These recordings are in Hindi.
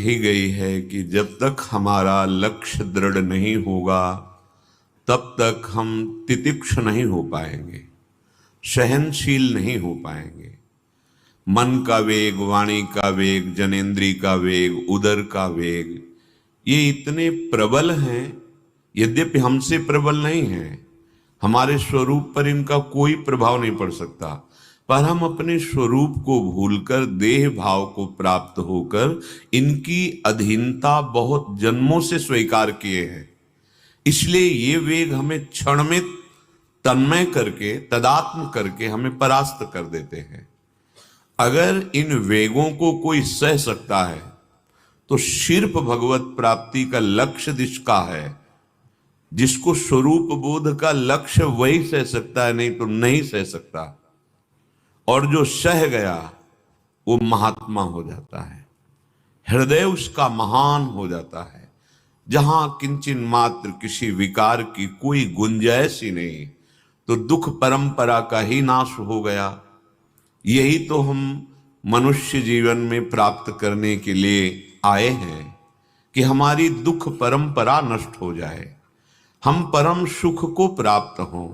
कही गई है कि जब तक हमारा लक्ष्य दृढ़ नहीं होगा तब तक हम तितिक्ष नहीं हो पाएंगे, सहनशील नहीं हो पाएंगे। मन का वेग, वाणी का वेग, जनेंद्री का वेग, उदर का वेग, ये इतने प्रबल हैं, यद्यपि हमसे प्रबल नहीं हैं। हमारे स्वरूप पर इनका कोई प्रभाव नहीं पड़ सकता, पर हम अपने स्वरूप को भूलकर देह भाव को प्राप्त होकर इनकी अधीनता बहुत जन्मों से स्वीकार किए हैं। इसलिए ये वेग हमें क्षण में तन्मय करके, तदात्म करके हमें परास्त कर देते हैं। अगर इन वेगों को कोई सह सकता है तो सिर्फ भगवत प्राप्ति का लक्ष्य जिसका है, जिसको स्वरूप बोध का लक्ष्य वही सह सकता है, नहीं तो नहीं सह सकता। और जो सह गया वो महात्मा हो जाता है, हृदय उसका महान हो जाता है। जहां किंचन मात्र किसी विकार की कोई गुंजाइश ही नहीं, तो दुख परंपरा का ही नाश हो गया। यही तो हम मनुष्य जीवन में प्राप्त करने के लिए आए हैं कि हमारी दुख परंपरा नष्ट हो जाए, हम परम सुख को प्राप्त हों,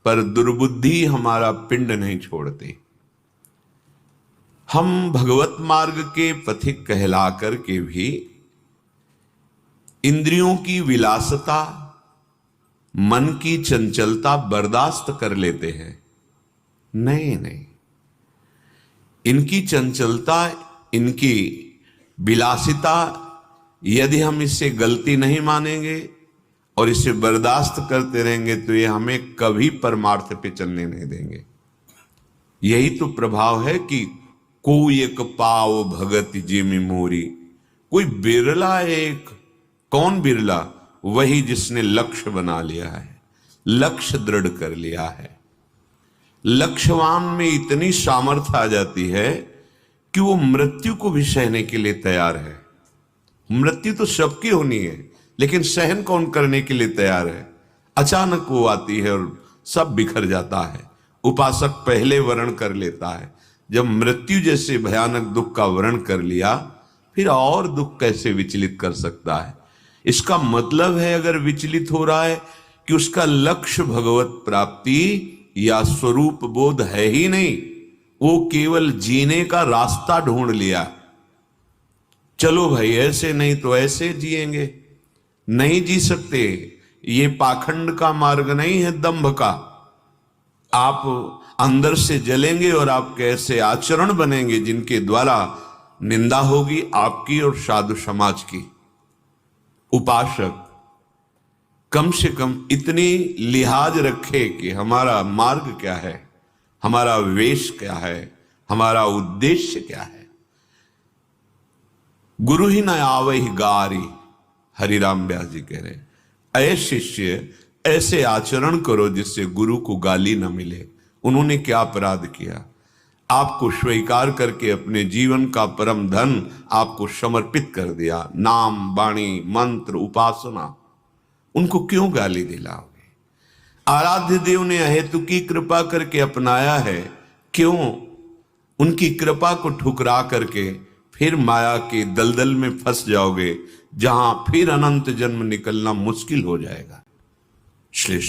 पर दुर्बुद्धि हमारा पिंड नहीं छोड़ती। हम भगवत मार्ग के पथिक कहला कर के भी इंद्रियों की विलासता, मन की चंचलता बर्दाश्त कर लेते हैं। नहीं नहीं, इनकी चंचलता, इनकी विलासिता, यदि हम इससे गलती नहीं मानेंगे और इसे बर्दाश्त करते रहेंगे तो ये हमें कभी परमार्थ पे चलने नहीं देंगे। यही तो प्रभाव है कि कोई एक पाव भगत जिमि मोरी। कोई बिरला एक, कौन बिरला? वही जिसने लक्ष्य बना लिया है, लक्ष्य दृढ़ कर लिया है। लक्ष्यवान में इतनी सामर्थ्य आ जाती है कि वो मृत्यु को भी सहने के लिए तैयार है। मृत्यु तो सबकी होनी है, लेकिन सहन कौन करने के लिए तैयार है? अचानक वो आती है और सब बिखर जाता है। उपासक पहले वर्ण कर लेता है। जब मृत्यु जैसे भयानक दुख का वर्ण कर लिया, फिर और दुख कैसे विचलित कर सकता है? इसका मतलब है, अगर विचलित हो रहा है कि उसका लक्ष्य भगवत प्राप्ति या स्वरूप बोध है ही नहीं, वो केवल जीने का रास्ता ढूंढ लिया। चलो भाई, ऐसे नहीं तो ऐसे जिएंगे। नहीं जी सकते। ये पाखंड का मार्ग नहीं है, दंभ का। आप अंदर से जलेंगे और आप कैसे आचरण बनेंगे जिनके द्वारा निंदा होगी आपकी और साधु समाज की। उपासक कम से कम इतनी लिहाज रखे कि हमारा मार्ग क्या है, हमारा वेश क्या है, हमारा उद्देश्य क्या है। गुरु ही न आवहि गारी, हरिराम व्यास जी कह रहे हैं, ऐ शिष्य ऐसे आचरण करो जिससे गुरु को गाली न मिले। उन्होंने क्या अपराध किया? आपको स्वीकार करके अपने जीवन का परम धन आपको समर्पित कर दिया, नाम, वाणी, मंत्र, उपासना। उनको क्यों गाली दिलाओगे? आराध्य देव ने अहेतु की कृपा करके अपनाया है, क्यों उनकी कृपा को ठुकरा करके फिर माया के दलदल में फंस जाओगे, जहां फिर अनंत जन्म निकलना मुश्किल हो जाएगा। इसलिए